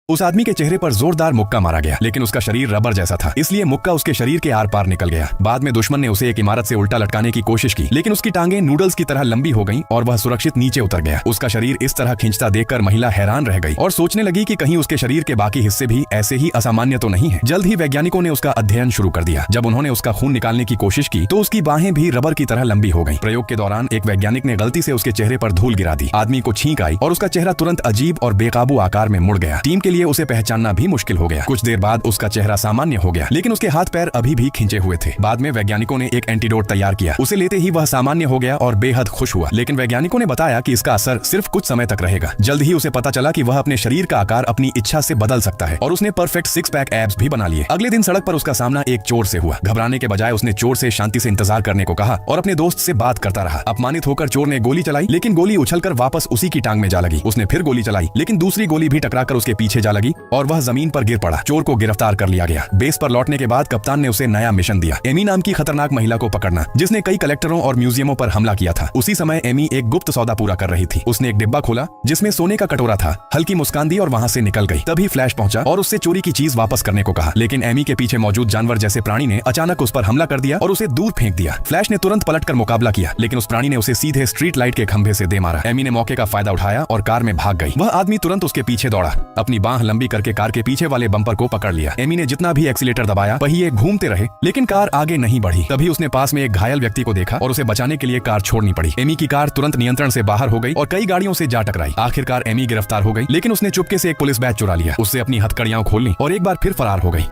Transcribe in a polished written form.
उस आदमी के चेहरे पर जोरदार मुक्का मारा गया, लेकिन उसका शरीर रबर जैसा था, इसलिए मुक्का उसके शरीर के आर पार निकल गया। बाद में दुश्मन ने उसे एक इमारत से उल्टा लटकाने की कोशिश की, लेकिन उसकी टांगें नूडल्स की तरह लंबी हो गईं और वह सुरक्षित नीचे उतर गया। उसका शरीर इस तरह खींचता देखकर महिला हैरान रह गई और सोचने लगी कि कहीं उसके शरीर के बाकी हिस्से भी ऐसे ही असामान्य तो नहीं है। जल्द ही वैज्ञानिकों ने उसका अध्ययन शुरू कर दिया। जब उन्होंने उसका खून निकालने की कोशिश की तो उसकी बाहें भी रबर की तरह लंबी हो गईं। प्रयोग के दौरान एक वैज्ञानिक ने गलती से उसके चेहरे पर धूल गिरा दी। आदमी को छींक आई और उसका चेहरा तुरंत अजीब और बेकाबू आकार में मुड़ गया। टीम के लिए उसे पहचानना भी मुश्किल हो गया। कुछ देर बाद उसका चेहरा सामान्य हो गया, लेकिन उसके हाथ पैर अभी भी खींचे हुए थे। बाद में वैज्ञानिकों ने एक एंटीडोट तैयार किया। उसे लेते ही वह सामान्य हो गया और बेहद खुश हुआ, लेकिन वैज्ञानिकों ने बताया कि इसका असर सिर्फ कुछ समय तक रहेगा। जल्द ही उसे पता चला कि वह अपने शरीर का आकार अपनी इच्छा से बदल सकता है और उसने परफेक्ट 6 पैक एब्स भी बना लिए। अगले दिन सड़क पर उसका सामना एक चोर से हुआ। घबराने के बजाय उसने चोर से शांति से इंतजार करने को कहा और अपने दोस्त से बात करता रहा। अपमानित होकर चोर ने गोली चलाई, लेकिन गोली उछलकर वापस उसी की टांग में जा लगी। उसने फिर गोली चलाई, लेकिन दूसरी गोली भी टकराकर उसके पीछे जा लगी और वह जमीन पर गिर पड़ा। चोर को गिरफ्तार कर लिया गया। बेस पर लौटने के बाद कप्तान ने उसे नया मिशन दिया, एमी नाम की खतरनाक महिला को पकड़ना, जिसने कई कलेक्टरों और म्यूजियमों पर हमला किया था। उसी समय एमी एक गुप्त सौदा पूरा कर रही थी। उसने एक डिब्बा खोला जिसमें सोने का कटोरा था, हल्की मुस्कान दी और वहां से निकल गई। तभी फ्लैश पहुंचा और उससे चोरी की चीज वापस करने को कहा, लेकिन एमी के पीछे मौजूद जानवर जैसे प्राणी ने अचानक उस पर हमला कर दिया और उसे दूर फेंक दिया। फ्लैश ने तुरंत पलटकर मुकाबला किया, लेकिन उस प्राणी ने उसे सीधे स्ट्रीट लाइट के खंभे से दे मारा। एमी ने मौके का फायदा उठाया और कार में भाग गई। वह आदमी तुरंत उसके पीछे दौड़ा, अपनी बाह लंबी करके कार के पीछे वाले बम्पर को पकड़ लिया। एमी ने जितना भी एक्सीलेटर दबाया पहिए घूमते रहे, लेकिन कार आगे नहीं बढ़ी। तभी उसने पास में एक घायल व्यक्ति को देखा और उसे बचाने के लिए कार छोड़नी पड़ी। एमी की कार तुरंत नियंत्रण से बाहर हो गई और कई गाड़ियों से जा टकराई। आखिरकार एमी गिरफ्तार हो गई, लेकिन उसने चुपके से एक पुलिस बैच चुरा लिया, उससे अपनी हथकड़ियां खोल ली और एक बार फिर फरार हो गई।